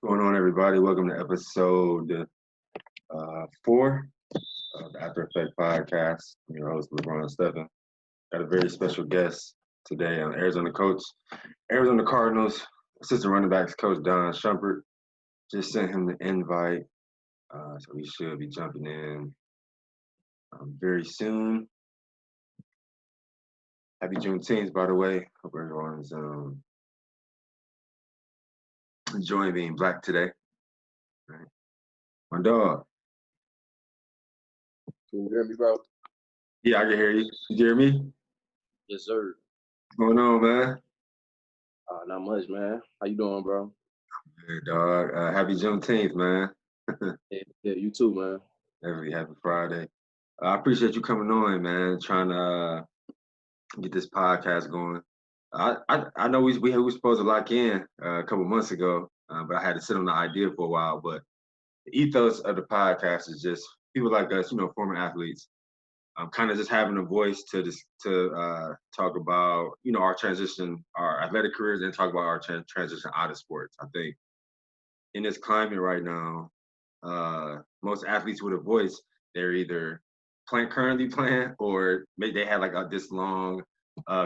What's going on, everybody? Welcome to episode 4 of the After Effect podcast. I'm your host, LeBron Stephen. Got a very special guest today on Arizona Cardinals, assistant running backs coach Don Shumpert. Just sent him the invite, so we should be jumping in very soon. Happy Juneteenth, by the way. Hope everyone's enjoying being black today. All right. My dog. Can you hear me, bro? Yeah, I can hear you. You hear me? Yes, sir. What's going on, man? Not much, man. How you doing, bro? Good, dog. Happy Juneteenth, man. Yeah, you too, man. Happy Friday. I appreciate you coming on, man. Trying to get this podcast going. I know we were supposed to lock in a couple months ago, but I had to sit on the idea for a while. But the ethos of the podcast is just people like us, former athletes, kind of just having a voice to talk about, our transition, our athletic careers, and talk about our transition out of sports. I think in this climate right now, most athletes with a voice, they're either currently playing, or maybe they had like this long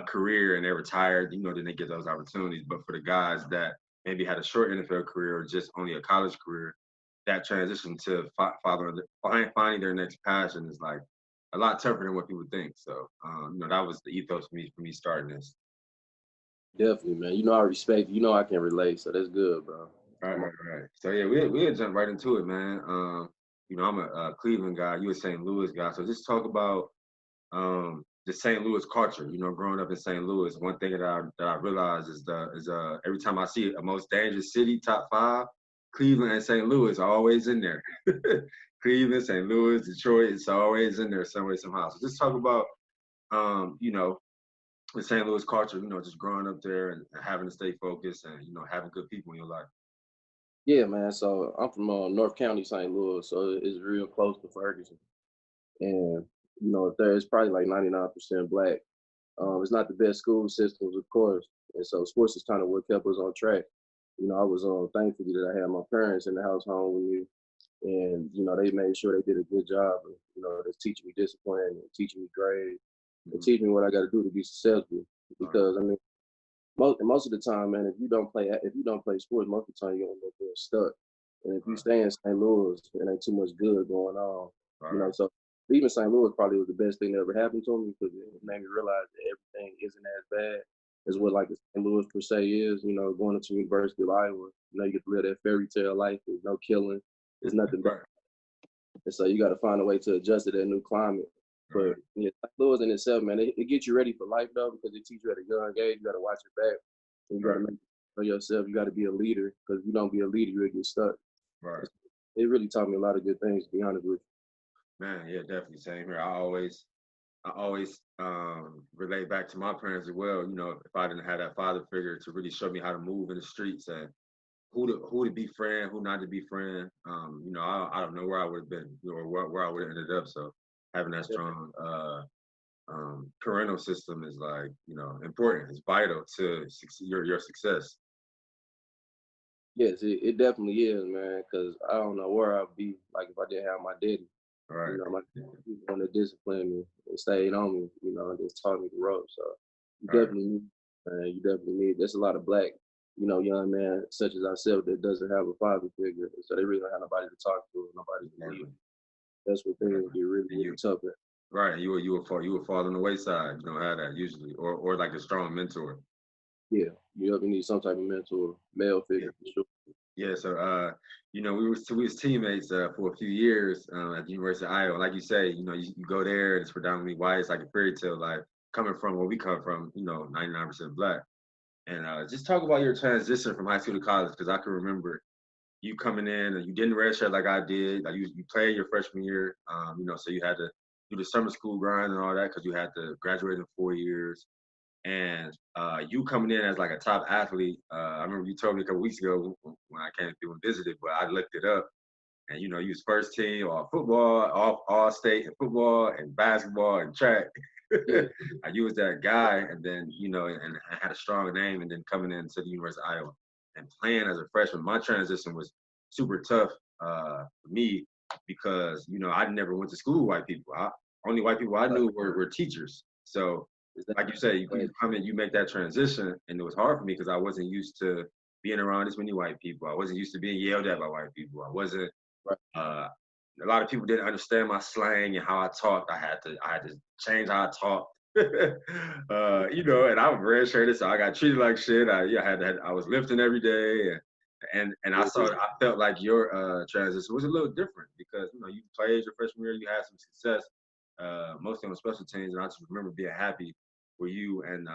career and they're retired, then they get those opportunities. But for the guys that maybe had a short NFL career or just only a college career, that transition to finding their next passion is like a lot tougher than what people think. So, that was the ethos for me starting this. Definitely, man. I respect you. I can relate, so that's good, bro. Right. So yeah, we'll jump right into it, man. I'm a Cleveland guy. You a St. Louis guy. So just talk about the St. Louis culture. Growing up in St. Louis, one thing that I realized is every time I see a most dangerous city top 5, Cleveland and St. Louis are always in there. Cleveland, St. Louis, Detroit, it's always in there some way, somehow. So just talk about the St. Louis culture. Just growing up there and having to stay focused and having good people in your life. Yeah, man. So I'm from North County, St. Louis, so it's real close to Ferguson. And it's probably like 99% black. It's not the best school systems, of course, and so sports is kind of what kept us on track. I was thankful that I had my parents in the house home with me, and they made sure they did a good job of just teaching me discipline and teaching me grades and teaching me what I got to do to be successful. Because I mean, most of the time, man, if you don't play sports, most of the time you end up being stuck. And if you stay in St. Louis, it ain't too much good going on. So leaving St. Louis probably was the best thing that ever happened to me, because it made me realize that everything isn't as bad as what like the St. Louis per se is. Going to University of Iowa, you get to live that fairy tale life. There's no killing. There's nothing bad. And so you got to find a way to adjust to that new climate. But St. Louis in itself, man, it gets you ready for life, though, because it teaches you at a young age. You got to watch your back. And you got to make for yourself. You got to be a leader, because if you don't be a leader, you'll get stuck. Right. It really taught me a lot of good things, to be honest with you. Man, yeah, definitely. Same here. I always relate back to my parents as well. If I didn't have that father figure to really show me how to move in the streets and who to be friend, who not to be friend, I don't know where I would have been, or where I would have ended up. So having that strong parental system is like, important. It's vital to your success. Yes, it definitely is, man, because I don't know where I'd be like if I didn't have my daddy. Right. My daddy was the one that disciplined me and stayed on me, and just taught me the ropes. So you definitely need. There's a lot of black, young men such as ourselves that doesn't have a father figure, so they really don't have nobody to talk to, nobody to lead. That's what things get really tough at. Right, you would fall on the wayside. You don't have that usually, or like a strong mentor. Yeah, you ever need some type of mentor, male figure for sure. Yeah, so we was teammates for a few years at the University of Iowa. Like you say, you go there and it's predominantly white. It's like a fairy tale life. Coming from where we come from, 99% black. And just talk about your transition from high school to college, because I can remember you coming in and you didn't redshirt like I did. Like you played your freshman year, so you had to do the summer school grind and all that, because you had to graduate in 4 years. And you coming in as like a top athlete, I remember you told me a couple weeks ago when I came through and visited, but I looked it up, and you was first team all football, all state in football and basketball and track. You was that guy, and then and I had a strong name, and then coming into the University of Iowa, and playing as a freshman, my transition was super tough for me because I never went to school with white people. Only white people I knew were teachers. So like you say, you come in, you make that transition, and it was hard for me because I wasn't used to being around this many white people. I wasn't used to being yelled at by white people. I wasn't. Uh, a lot of people didn't understand my slang and how I talked. I had to change how I talked. And I was redshirted, so I got treated like shit. I was lifting every day, and I felt like your transition was a little different because you played your freshman year, you had some success, mostly on special teams, and I just remember being happy for you and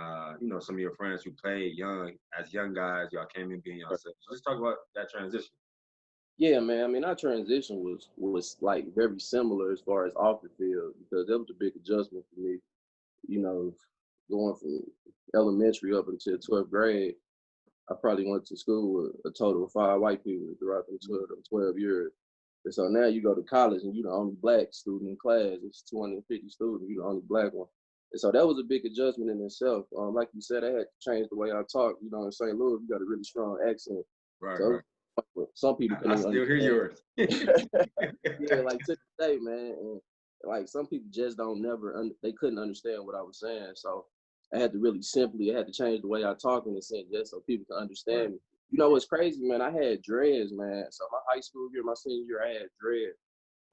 some of your friends who played as young guys. Y'all came in being yourselves. So let's talk about that transition. Yeah, man. I mean, our transition was like very similar as far as off the field because that was a big adjustment for me. You know, going from elementary up until 12th grade, I probably went to school with a total of 5 white people throughout the 12 years. And so now you go to college and you're the only black student in class. It's 250 students, you're the only black one. And so that was a big adjustment in itself. Like you said, I had to change the way I talk. In St. Louis, you got a really strong accent. Right, So right. some people I couldn't even still hear understand. yours. Yeah, like to this day, man. And like some people just don't they couldn't understand what I was saying. So I had to change the way I talk in a sense just so people can Right. understand me. You know what's crazy, man? I had dreads, man. So my high school year, my senior year, I had dreads.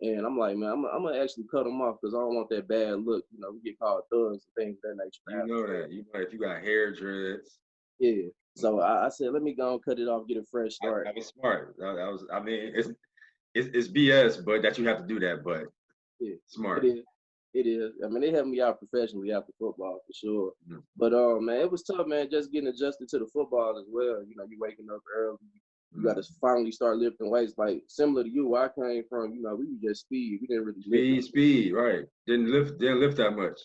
And I'm like, man, I'm gonna actually cut them off because I don't want that bad look. We get called thugs and things of that nature. You know that. You know if you got hair dreads. Yeah. So I said, let me go and cut it off, get a fresh start. That was smart. That was. I mean, it's BS, but that you have to do that. But Yeah, smart. it is. It is. I mean, they helped me out professionally after football for sure. Mm. But man, it was tough, man. Just getting adjusted to the football as well. You waking up early. You got to finally start lifting weights. Like similar to you, where I came from. We were just speed. We didn't really lift Speed. Right. Didn't lift that much.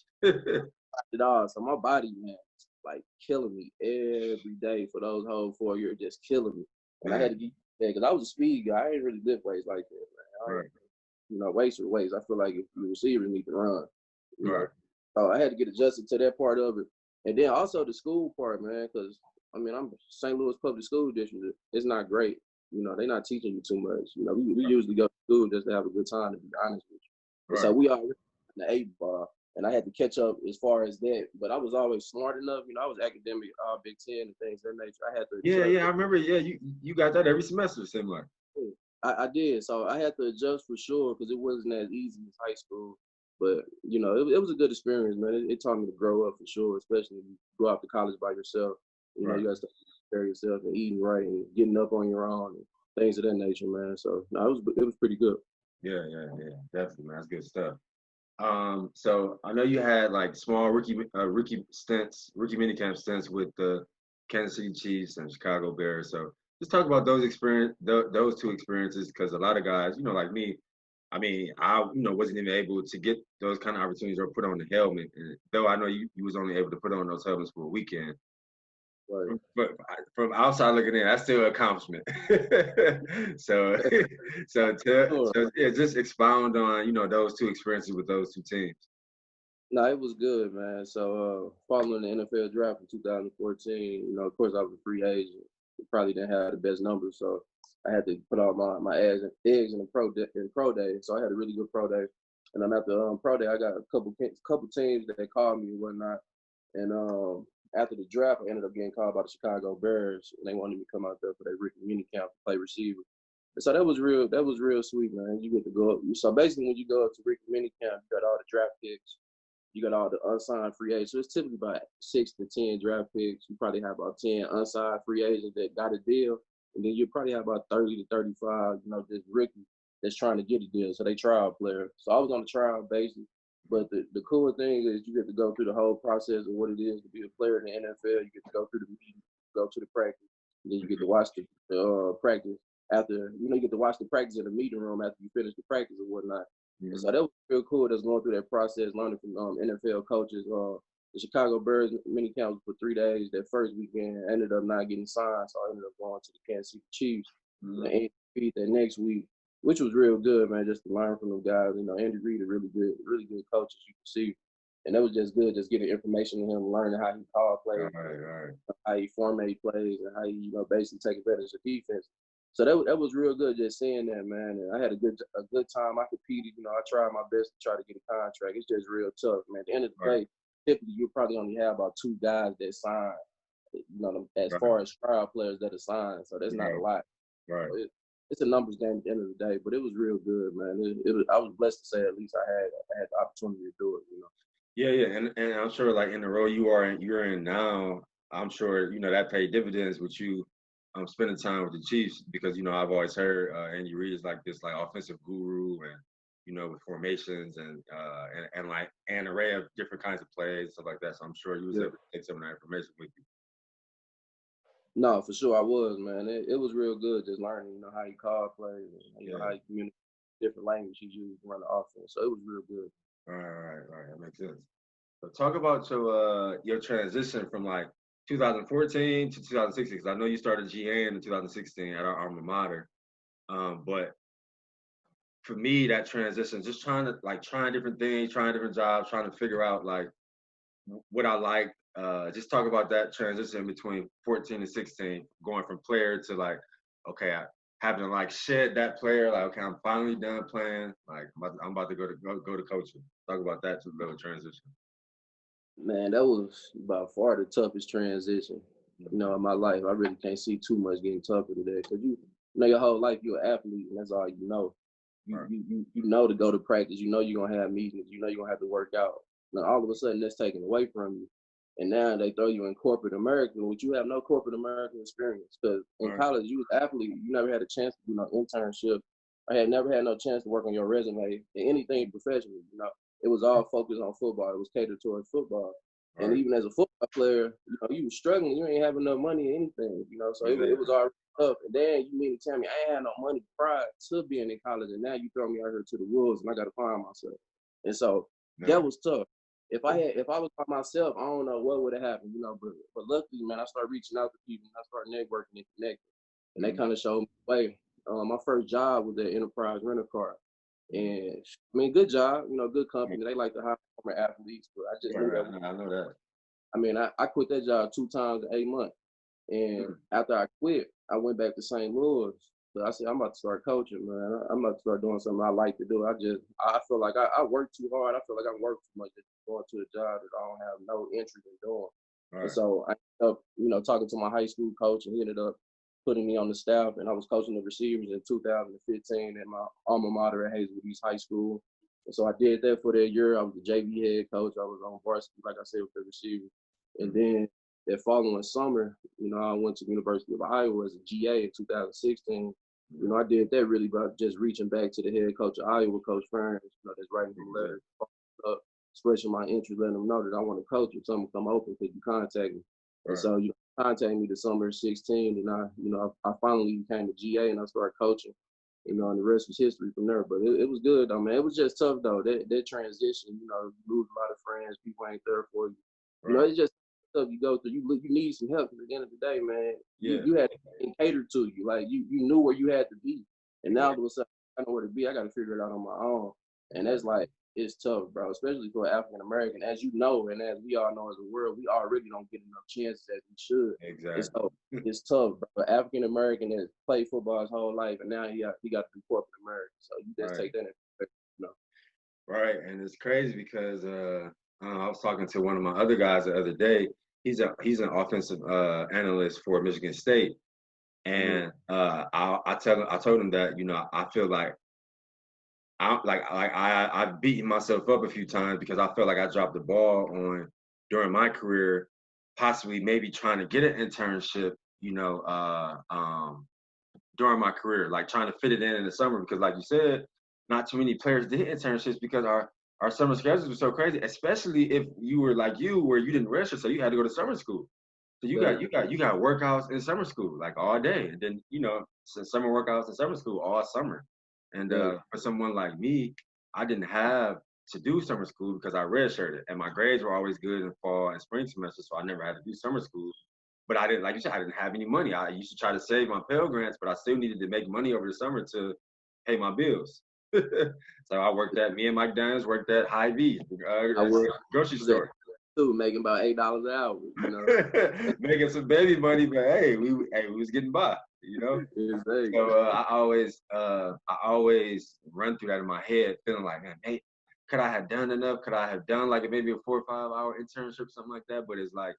it all. So my body, man, was, like killing me every day for those whole 4 years, just killing me. And I had to get because I was a speed guy. I ain't really lift weights like that, man. Right. Weights are weights. I feel like if the receivers need to run, Right. So I had to get adjusted to that part of it, and then also the school part, man. Because I mean, I'm St. Louis Public School District. It's not great. They're not teaching you too much. We usually go to school just to have a good time. To be honest with you, Right. so we already in the 8 ball, and I had to catch up as far as that. But I was always smart enough. I was academic, Big Ten and things of that nature. I had to adjust. Yeah. I remember. Yeah. You got that every semester, seemed like. I did. So I had to adjust for sure because it wasn't as easy as high school. But, it was a good experience, man. It taught me to grow up for sure, especially when you go out to college by yourself. Right. You got to take care of yourself and eating right and getting up on your own and things of that nature, man. So, no, it was pretty good. Yeah. Definitely, man. That's good stuff. So I know you had like small rookie stints, rookie minicamp stints with the Kansas City Chiefs and Chicago Bears. So just talk about those two experiences, because a lot of guys, like me, I mean, I wasn't even able to get those kind of opportunities or put on the helmet. And though I know you was only able to put on those helmets for a weekend. Right. But from outside looking in, that's still an accomplishment. so, yeah, just expound on those two experiences with those two teams. No, it was good, man. So, following the NFL draft in 2014, of course, I was a free agent. Probably didn't have the best numbers, so I had to put all my eggs in the pro day. So I had a really good pro day, and then after pro day, I got a couple teams that called me and whatnot. And after the draft, I ended up getting called by the Chicago Bears, and they wanted me to come out there for their rookie mini camp to play receiver. And so that was real. That was real sweet, man. You get to go up. So basically, when you go up to rookie mini camp, you got all the draft picks. You got all the unsigned free agents. So it's typically about 6 to 10 draft picks. You probably have about 10 unsigned free agents that got a deal. And then you probably have about 30 to 35, just rookie that's trying to get a deal. So they trial player. So I was on a trial basis. But the cool thing is you get to go through the whole process of what it is to be a player in the NFL. You get to go through the meeting, go to the practice, and then you get to watch the practice after, you get to watch the practice in the meeting room after you finish the practice or whatnot. And so that was real cool. That's going through that process, learning from NFL coaches. The Chicago Bears mini camps for 3 days. That first weekend, I ended up not getting signed, so I ended up going to the Kansas City Chiefs and that next week, which was real good, man. Just to learn from them guys. Andy Reid, a really good coach, as you can see. And that was just good, just getting information on him, learning how he called plays. Right. how he formate plays and how he, basically take advantage of defense. So that was real good just seeing that, man. And I had a good time. I competed. I tried my best to try to get a contract. It's just real tough, man. At the end of the day, typically you probably only have about 2 guys that sign. As far as trial players that are signed, so that's not a lot. Right. So it's a numbers game at the end of the day, but it was real good, man. I was blessed to say at least I had the opportunity to do it. Yeah, and I'm sure like in the role you're in now, I'm sure that paid dividends with you spending time with the Chiefs because I've always heard Andy Reid is like this like offensive guru and with formations and like an array of different kinds of plays stuff like that. So I'm sure you was able to take some of that information with you. No, for sure I was, man. It was real good just learning, how you call plays and how you communicate different language you use to run the offense. So it was real good. Right. That makes sense. So talk about your transition from like 2014 to 2016. Because I know you started GA in 2016 at our alma mater. But for me, that transition, just trying different things, trying different jobs, trying to figure out like what I like. Just talk about that transition between 14 and 16, going from player to like, okay, having to like shed that player, like, okay, I'm finally done playing. Like, I'm about to go to coaching. Talk about that little transition. Man, that was by far the toughest transition, in my life. I really can't see too much getting tougher today because your whole life you're an athlete and that's all you know. You know to go to practice. You know you're gonna have meetings. You know you're gonna have to work out. Now all of a sudden that's taken away from you, and now they throw you in corporate America, which you have no corporate American experience. Because in college you was an athlete, you never had a chance to do no internship. I had never had no chance to work on your resume in anything professionally. It was all focused on football. It was catered towards football. Right. And even as a football player, you were struggling. You ain't having no money or anything, So it was already tough. And then you mean to tell me I ain't had no money prior to being in college, and now you throw me out here to the wolves, and I got to find myself. And so that was tough. If I was by myself, I don't know what would have happened, But luckily, man, I started reaching out to people, and I started networking and connecting, and they kind of showed me the way. My first job was at Enterprise Rent a Car. And I mean, good job, good company. They like to hire former athletes, but I just knew that. I know that. I mean, I quit that job 2 times in 8 months. And after I quit, I went back to St. Louis. But I said, I'm about to start coaching, man. I'm about to start doing something I like to do. I feel like I work too hard. I feel like I work too much just going to a job that I don't have no interest in doing. Right. And so I ended up, talking to my high school coach, and he ended up putting me on the staff, and I was coaching the receivers in 2015 at my alma mater at Hazelwood East High School. And so I did that for that year. I was the JV head coach. I was on varsity, like I said, with the receivers. And then that following summer, I went to the University of Iowa as a GA in 2016. I did that really by just reaching back to the head coach of Iowa, Coach Ferns, that's writing them letters, expressing my interest, letting them know that I want to coach. If something come open, could you contact me? And so you contacted me the summer of 16, and I finally became a GA and I started coaching. And the rest was history from there. But it was good though, man. It was just tough though. That transition, you lose a lot of friends, people ain't there for you. Right. It's just stuff you go through. You need some help because at the end of the day, man, you had to cater to you. Like you knew where you had to be. And now all of a sudden I know where to be. I gotta figure it out on my own. And that's like, it's tough, bro, especially for African American. As you know, and as we all know as a world, we already don't get enough chances as we should. Exactly. And so it's tough, bro. African American has played football his whole life, and now he got to be corporate American. So you just take that in perspective, Right, and it's crazy because I was talking to one of my other guys the other day. He's an offensive analyst for Michigan State, and I told him that I feel like I've beaten myself up a few times because I felt like I dropped the ball on during my career, possibly maybe trying to get an internship, during my career, like trying to fit it in the summer because, like you said, not too many players did internships because our summer schedules were so crazy, especially if you were like where you didn't register, so you had to go to summer school. So you got workouts in summer school like all day, and then summer workouts in summer school all summer. And for someone like me, I didn't have to do summer school because I redshirted, and my grades were always good in fall and spring semester, so I never had to do summer school. But I didn't, like you said, I didn't have any money. I used to try to save my Pell Grants, but I still needed to make money over the summer to pay my bills. So I worked at, me and Mike Daniels worked at Hy-Vee, grocery store. too, making about $8 an hour, you know. Making some baby money, but hey, we was getting by, you know. Exactly. So I always run through that in my head, feeling like, man, hey, could I have done enough? Could I have done like maybe a 4 or 5 hour internship, something like that? But it's like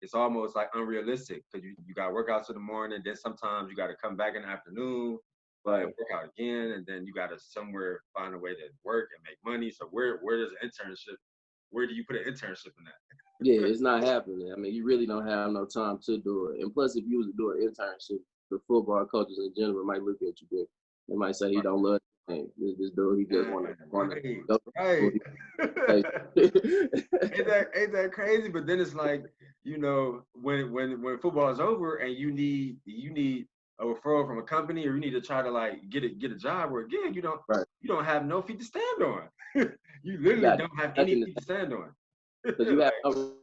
it's almost like unrealistic because you got workouts in the morning, then sometimes you got to come back in the afternoon, but Right. work out again, and then you got to somewhere find a way to work and make money. So where does an internship? Where do you put an internship in Yeah, that? it's not happening. I mean, you really don't have no time to do it. And plus, if you was to do an internship, the football coaches in general might look at you good. They might say he don't love the game. This dude, he just Man, wanna right, go. right. Hey. Ain't that crazy? But then it's like, when football is over and you need a referral from a company or you need to try to like get a job or again, Right. you don't have no feet to stand on. You You literally got don't have any nothing to feet to stand on. because you have Like no,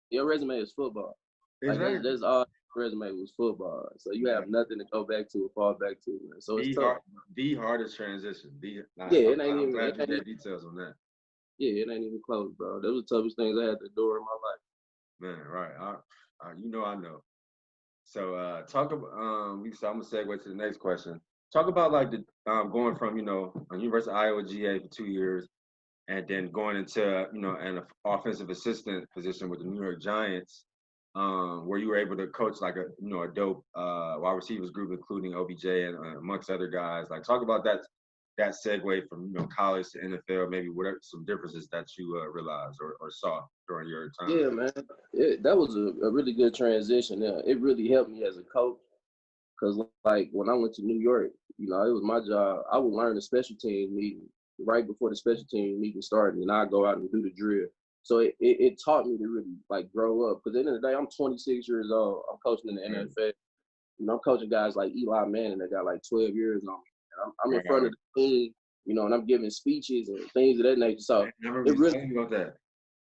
your resume is football. Like exactly that's all your resume was football. So you have exactly nothing to go back to or fall back to, man. So it's the tough. hard the hardest transition. Yeah, I'm glad you gave details on that. it ain't even close, bro. Those are the toughest things I had to endure in my life. Man, right. I know. So talk about so I'm gonna segue to the next question. Talk about like the going from University of Iowa GA for 2 years and then going into an offensive assistant position with the New York Giants, where you were able to coach like a dope wide receivers group including OBJ and amongst other guys. Like talk about that segue from college to NFL, maybe whatever some differences that you realized or saw during your time. Yeah, man. That was a really good transition. Yeah, it really helped me as a coach because, like, when I went to New York, it was my job. I would learn the special team meeting right before the special team meeting started, and I go out and do the drill. So it taught me to really like grow up. Because at the end of the day, I'm 26 years old. I'm coaching in the Right, NFL. I'm coaching guys like Eli Manning that got like 12 years on me. And I'm in front right. of the team, and I'm giving speeches and things of that nature. So I remember it you really telling me about that.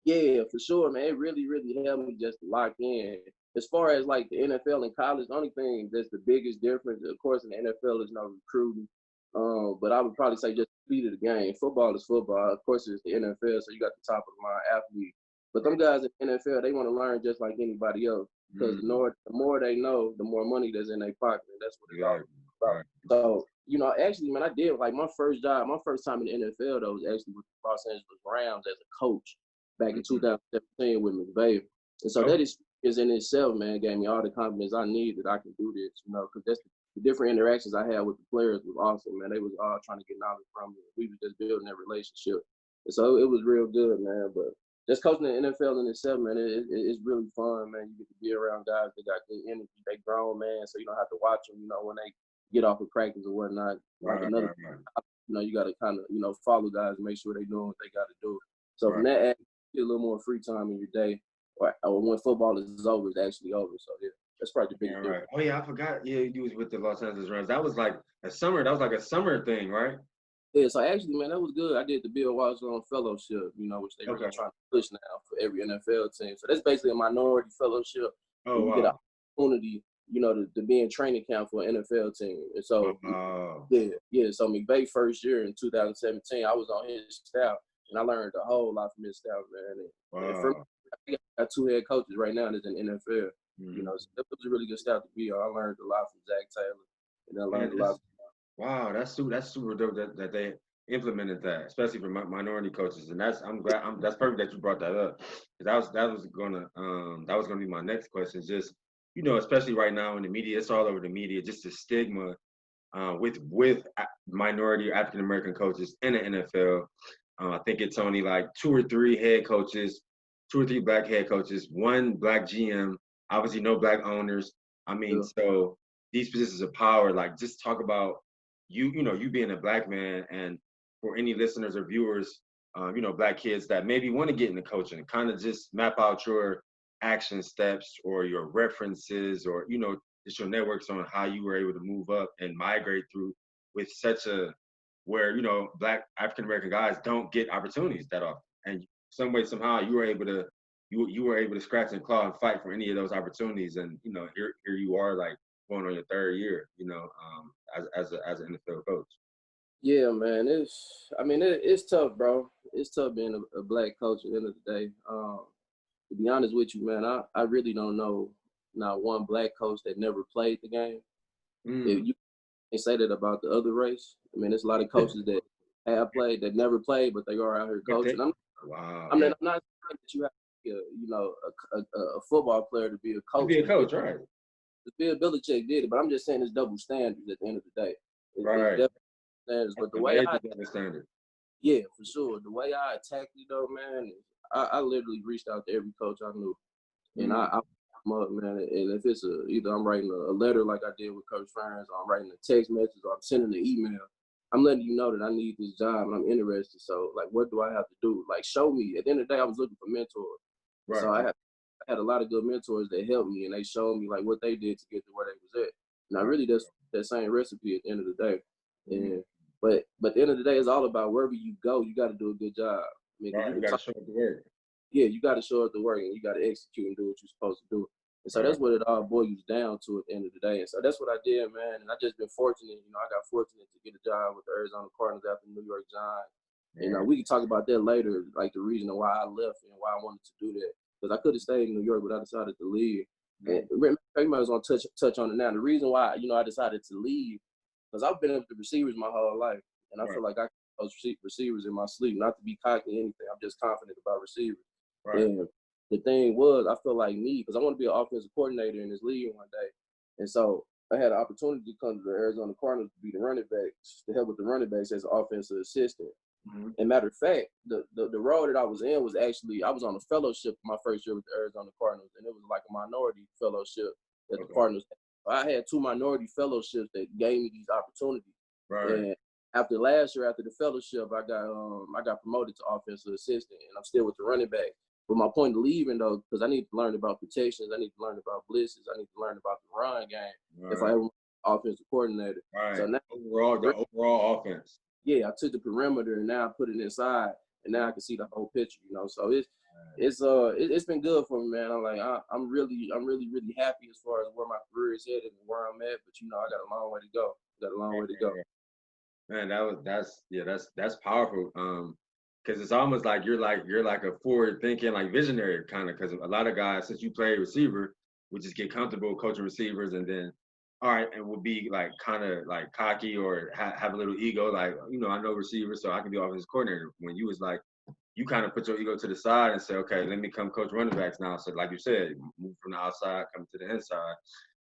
yeah, for sure, man. It really, really helped me just to lock in. As far as like the NFL and college, the only thing that's the biggest difference, of course, in the NFL is no recruiting. But I would probably say just the speed of the game. Football is football. Of course, it's the NFL, so you got the top of the line athlete. But them Right. guys in the NFL, they want to learn just like anybody else. Because the Mm, more they know, the more money that's in their pocket. And that's what it's all exactly. about. Right. So, actually, man, I did like my first job, my first time in the NFL though was actually with the Los Angeles Rams as a coach back in Mm-hmm. 2017 with McVay. And so Oh, that is in itself, man, gave me all the confidence I need that I can do this, because that's the different interactions I had with the players was awesome, man. They was all trying to get knowledge from me. We was just building that relationship. And so it was real good, man. But just coaching the NFL in itself, man, it's really fun, man. You get to be around guys that got good energy. They grown, man, so you don't have to watch them, when they get off of practice or whatnot. Like right, another, right, right, you got to kind of, follow guys and make sure they doing what they got to do. So from right. that, get a little more free time in your day, or when football is over, it's actually over. So yeah, that's probably the Yeah, biggest right. difference. Oh yeah, I forgot. Yeah, you was with the Los Angeles Rams. That was like a summer. That was like a summer thing, right? Yeah, so actually, man, that was good. I did the Bill Washington Fellowship, which they really Okay. trying to push now for every NFL team. So that's basically a minority fellowship Oh where you get an wow. opportunity, to be in training camp for an NFL team. And so, Wow. yeah, yeah. So McVay first year in 2017, I was on his staff, and I learned a whole lot from his staff, man. And for me, Wow. I got two head coaches right now that's in the NFL. Mm. So that was a really good staff to be on. I learned a lot from Zach Taylor, and I Man, learned a lot. wow. That's super dope that they implemented that, especially for minority coaches. And I'm glad. That's perfect that you brought that up. 'Cause that was gonna be my next question. Just especially right now in the media, it's all over the media. Just the stigma with minority African American coaches in the NFL. I think it's only like two or three head coaches, two or three black head coaches, one black GM, obviously no black owners. I mean, Yeah, so these positions of power, like just talk about you being a black man, and for any listeners or viewers, black kids that maybe want to get into coaching, kind of just map out your action steps or your references or just your networks on how you were able to move up and migrate through with such a where black African American guys don't get opportunities that often, and some way somehow you were able to scratch and claw and fight for any of those opportunities, and here you are like going on your third year, as an NFL coach. yeah, man. I mean, it's tough, bro. It's tough being a black coach at the end of the day. to be honest with you, man, I really don't know not one black coach that never played the game. If Mm. you can't say that about the other race. I mean, there's a lot of coaches that have played that never played, but they are out here But coaching. wow, I mean, yeah. I'm not saying that you have to be a football player to be a To coach. be a Because coach, right? Bill Belichick did it, but I'm just saying it's double standards at the end of the day. It's Right. definitely standards, That's but the a way major I double standard. yeah, for sure. The way I attacked it though, man, I literally reached out to every coach I knew, and Mm. I them up, man. And if it's either I'm writing a letter like I did with Coach Ferns, or I'm writing a text message, or I'm sending an email, I'm letting you know that I need this job and I'm interested. So, like, what do I have to do? Like, show me. At the end of the day, I was looking for mentors, and Right, so right, I had a lot of good mentors that helped me, and they showed me like what they did to get to where they was at. And I right. really that's that same recipe at the end of the day. Mm. And but at the end of the day, it's all about wherever you go, you got to do a good job. I mean, 'cause you Right. You can got to talk, show up the work. yeah, you got to show up the work and you got to execute and do what you're supposed to do. And so Right. that's what it all boils down to at the end of the day. And so that's what I did, man. And I just been fortunate, I got fortunate to get a job with the Arizona Cardinals after New York Giants. And Right. we can talk about that later, like the reason why I left and why I wanted to do that. Because I could have stayed in New York, but I decided to leave. And Mm. I might as well touch on it now. The reason why, I decided to leave, because I've been up to receivers my whole life. And I Right. feel like I can coach receivers in my sleep, not to be cocky or anything. I'm just confident about receivers. Right. And the thing was, I feel like me, because I want to be an offensive coordinator in this league one day. And so I had an opportunity to come to the Arizona Cardinals to be the running backs, to help with the running backs as an offensive assistant. Mm-hmm. And matter of fact, the role that I was in was actually, I was on a fellowship my first year with the Arizona Cardinals, and it was like a minority fellowship that the Okay. Cardinals had. I had 2 minority fellowships that gave me these opportunities. Right. And after last year, after the fellowship, I got promoted to offensive assistant, and I'm still with the running back. But my point of leaving though, because I need to learn about protections, I need to learn about blitzes, I need to learn about the run game if I Right. ever want to be offensive coordinator. So Right. now, Overall, the overall offense. yeah, I took the perimeter and now I put it inside, and now I can see the whole picture. So it's been good for me, man. I'm really happy as far as where my career is headed and where I'm at. But I got a long way to go. Got a long way to go. Man, that's powerful. Because it's almost like you're like a forward thinking, like visionary kind of. Because a lot of guys, since you play receiver, would just get comfortable coaching receivers, and then all right, and will be like kind of like cocky or have a little ego, like I know receivers, so I can be offensive coordinator. When you was like you kind of put your ego to the side and say, okay, let me come coach running backs now. So like you said, move from the outside, come to the inside.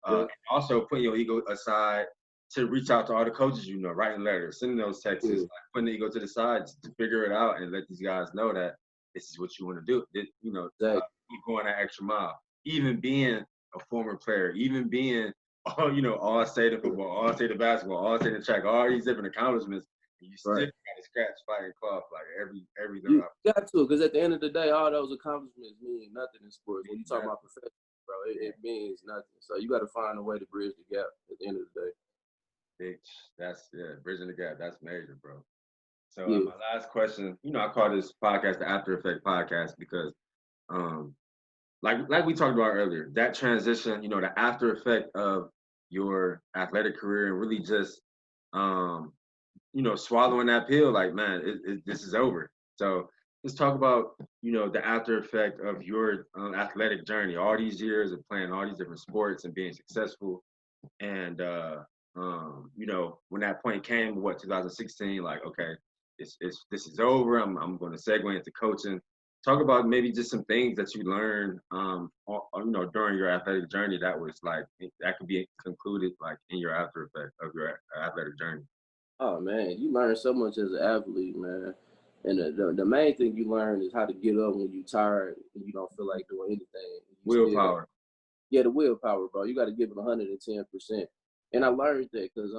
Yeah, Also putting your ego aside to reach out to all the coaches writing letters, sending those texts, yeah, like putting the ego to the side to figure it out and let these guys know that this is what you want to do. exactly. Keep going that extra mile. Even being a former player, even being all state of football, all state of basketball, all state of track, all these different accomplishments, and you still Right. got to scratch, fight, and claw like every You got to, because at the end of the day, all those accomplishments mean nothing in sports. When you talk about professional, bro, it means nothing. So you got to find a way to bridge the gap at the end of the day. That's bridging the gap. That's major, bro. So Yeah. my last question, I call this podcast the After Effect podcast because, like we talked about earlier, that transition, the after effect of your athletic career and really just, swallowing that pill, like man, this is over. So let's talk about, the after effect of your athletic journey, all these years of playing all these different sports and being successful, and when that point came, 2016, like okay, this is over. I'm going to segue into coaching. Talk about maybe just some things that you learned, during your athletic journey that was like that could be concluded like in your after effect of your athletic journey. Oh man, you learn so much as an athlete, man. And the main thing you learn is how to get up when you're tired and you don't feel like doing anything. You still got, Willpower. yeah, the willpower, bro. You got to give it 110%. And I learned that because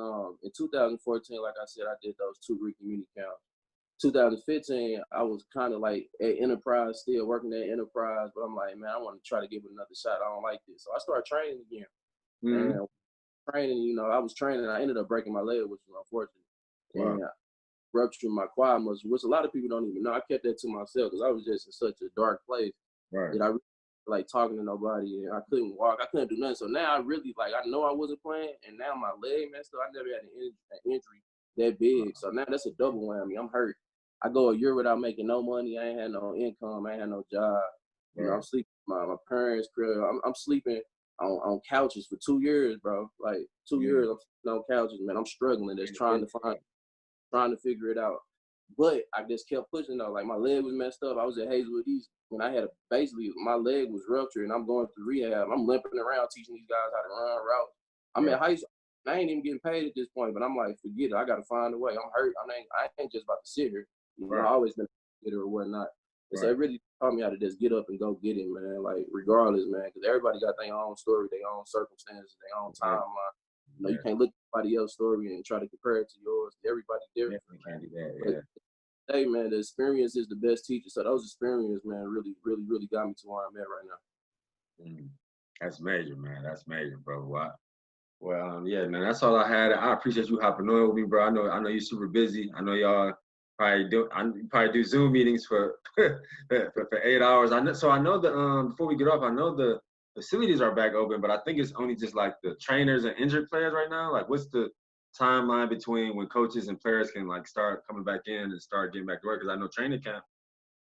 in 2014, like I said, I did those 2 re-community camps. 2015, I was kind of like at Enterprise, still working at Enterprise, but I'm like, man, I want to try to give it another shot. I don't like this, so I started training again. Mm-hmm. And training, I was training. I ended up breaking my leg, which was unfortunate. Wow. And ruptured my quad muscle, which a lot of people don't even know. I kept that to myself because I was just in such a dark place Right. that I really like talking to nobody, and I couldn't walk. I couldn't do nothing. So now I really I know I wasn't playing, and now my leg messed up. I never had an injury that big, so now that's a double whammy. I'm hurt. I go a year without making no money. I ain't had no income. I ain't had no job. I'm Right. sleeping my parents' crib. I'm sleeping on couches for 2 years, bro. Like 2 years, I'm sleeping on couches, man. I'm struggling, just trying to figure it out. But I just kept pushing though. Like my leg was messed up. I was at Hazelwood East when I had basically my leg was ruptured and I'm going through rehab. I'm limping around teaching these guys how to run routes. I'm Right. at high school. I ain't even getting paid at this point, but I'm like, forget it. I got to find a way. I'm hurt. I ain't just about to sit here. I Right. always been a hitter or whatnot. And so Right. it really taught me how to just get up and go get it, man. Like regardless, man, because everybody got their own story, their own circumstances, their own Yeah. timeline. You Yeah. can't look at somebody else's story and try to compare it to yours. Everybody different. Definitely can't do that. But Yeah. hey, man, the experience is the best teacher. So those experiences, man, really, really, really got me to where I'm at right now. Mm. That's major, man. That's major, bro. Wow. Well, yeah, man, that's all I had. I appreciate you hopping on with me, bro. I know you're super busy. I know y'all probably do Zoom meetings for for 8 hours. I know the before we get off, I know the facilities are back open, but I think it's only just like the trainers and injured players right now. Like, what's the timeline between when coaches and players can like start coming back in and start getting back to work? Because I know training camp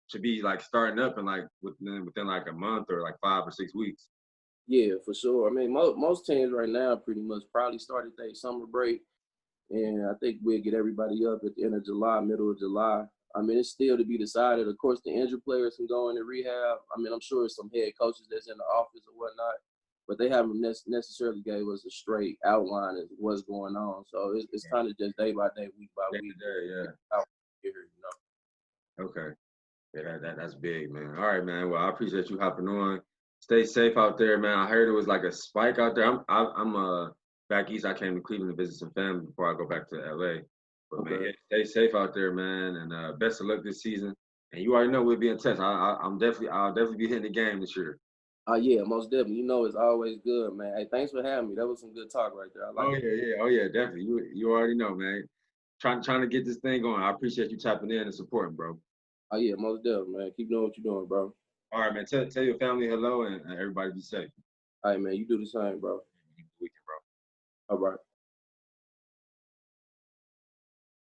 should be like starting up in like within like a month or like 5 or 6 weeks. Yeah, for sure. I mean, most teams right now pretty much probably started their summer break, and I think we'll get everybody up at the end of July, middle of July. I mean, it's still to be decided. Of course, the injured players can go into rehab. I mean, I'm sure some head coaches that's in the office or whatnot, but they haven't necessarily gave us a straight outline of what's going on. So it's kind of just day by day, week by Day week. to day, yeah. Out here, you know. Okay. Yeah, that's big, man. All right, man. Well, I appreciate you hopping on. Stay safe out there, man. I heard it was like a spike out there. I'm back east. I came to Cleveland to visit some family before I go back to LA. But man, Okay. yeah, stay safe out there, man. And best of luck this season. And you already know we'll be in touch. I'll definitely be hitting the game this year. Yeah, most definitely. You know, it's always good, man. Hey, thanks for having me. That was some good talk right there. I Oh like it. yeah, yeah, oh yeah, definitely. You already know, man. Trying to get this thing going. I appreciate you tapping in and supporting, bro. Yeah, most definitely, man. Keep doing what you're doing, bro. All right, man. Tell your family hello and everybody be safe. All right, man. You do the same, bro. Weekend, bro. All right.